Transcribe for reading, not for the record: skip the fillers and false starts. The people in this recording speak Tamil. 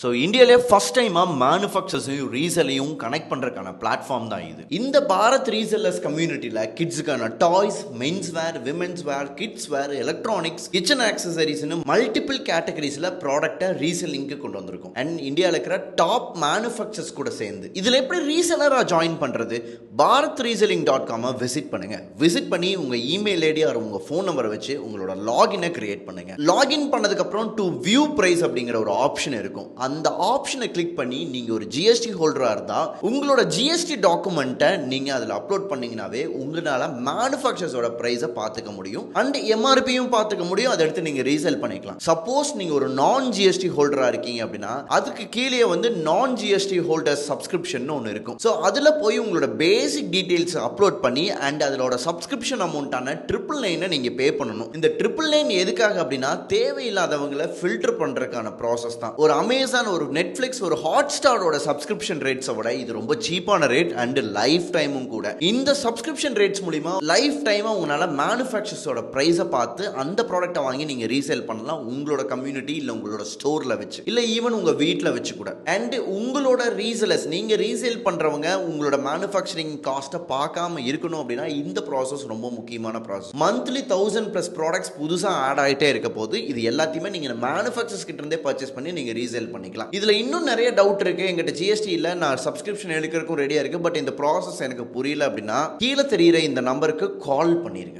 ஸோ இந்தியாவிலே ஃபர்ஸ்ட் டைமாக மேனுஃபேக்சர்ஸையும் ரீசெல்லையும் கனெக்ட் பண்ணுறதுக்கான பிளாட்ஃபார்ம் தான் இது. இந்த பாரத் ரீசெல்லர்ஸ் கம்யூனிட்டியில் கிட்ஸுக்கான toys, men's wear, women's wear, kids wear, electronics, kitchen ஆக்சசரிஸ்னு மல்டிபிள் கேட்டகரிஸில் ப்ராடக்ட்டை ரீசெல்லிங்க்கு கொண்டு வந்திருக்கும். அண்ட் இந்தியாவில் இருக்கிற டாப் மேனுஃபேக்சர்ஸ் கூட சேர்ந்து இதில் எப்படி ரீசெல்லராக ஜாயின் பண்ணுறது? பாரத் ரீசெல்லிங் .com விசிட் பண்ணுங்கள். விசிட் பண்ணி உங்கள் இமெயில் ஐடி ஆர் உங்கள் ஃபோன் நம்பரை வச்சு உங்களோட லாகினை கிரியேட் பண்ணுங்கள். லாகின் பண்ணதுக்கப்புறம் டு வியூ ப்ரைஸ் அப்படிங்கிற ஒரு ஆப்ஷன் இருக்கும். அந்த ஆப்ஷனை கிளிக் பண்ணி நீங்க ஒரு ஜிஎஸ்டி ஹோல்டரா இருந்தா உங்களோட ஜிஎஸ்டி டாக்குமெண்ட்டை நீங்க அதில் அப்லோட் பண்ணீங்கன்னாவே உங்களால மேனுஃபேக்சர்ஸோட பிரைஸை பார்த்துக்க முடியும் அண்ட் எம்ஆர்பியும் பார்த்துக்க முடியும். அதை எடுத்து நீங்க ரீசேல் பண்ணிக்கலாம். சப்போஸ் நீங்க ஒரு நான் ஜிஎஸ்டி ஹோல்டரா இருக்கீங்க அப்படின்னா அதுக்கு கீழே வந்து நான் ஜிஎஸ்டி ஹோல்டர் சப்ஸ்கிரிப்ஷன் ஒன்று இருக்கும். ஸோ அதில் போய் உங்களோட பேசிக் டீடைல்ஸ் அப்லோட் பண்ணி அண்ட் அதோட சப்ஸ்கிரிப்ஷன் அமௌண்ட்டான 999 நீங்க பே பண்ணணும். இந்த 999 எதுக்காக அப்படின்னா தேவையில்லாதவங்களை ஃபில்டர் பண்றதுக்கான ப்ராசஸ் தான். ஒரு அமேசான், ஒரு நெட்ஃபிளிக்ஸ், ஒரு ஹாட்ஸ்டாரோட சப்ஸ்கிரிப்ஷன் ரேட்ஸை விட இது ரொம்ப சீப்பான ரேட் அண்ட் லைஃப் டைமும் கூட. இந்த சப்ஸ்கிரிப்ஷன் ரேட்ஸ் மூலமா லைஃப் டைமா உங்களால மேனுஃபேக்சர்ஸோட பிரைஸை பார்த்து அந்த ப்ராடக்ட்டை வாங்கி நீங்க ரீசேல் பண்ணலாம். உங்களோட கம்யூனிட்டி இல்ல உங்களோட ஸ்டோர்ல வச்சு இல்ல ஈவன் உங்க வீட்டில் வச்சு கூட. அண்ட் உங்களோட ரீசேலர்ஸ், நீங்க ரீசேல் பண்றவங்க உங்களோட மேனுஃபேக்சரிங் காஸ்ட்டை பார்க்காம இருக்கணும் அப்படின்னா இந்த ப்ராசஸ் ரொம்ப முக்கியமான ப்ராசஸ். மந்த்லி 1000+ ப்ராடக்ட்ஸ் புதுசா ஆட் ஆகிட்டே இருக்க போது இது எல்லாத்தையுமே நீங்க மேனுஃபேக்சர்ஸ் கிட்ட இருந்தே பர்ச்சேஸ் பண்ணி நீங்க ரீசேல் பண்ணிக்கலாம். இதுல இன்னும் நிறைய டவுட் இருக்கு. எங்கிட்ட ஜிஎஸ்டி இல்ல, நான் சப்ஸ்கிரிப்ஷன் எடுக்கிறதுக்கும் ரெடியா இருக்கு, பட் இந்த ப்ராசஸ் எனக்கு புரியல அப்படின்னா கீழே தெரியுற இந்த நம்பருக்கு கால் பண்ணிருங்க.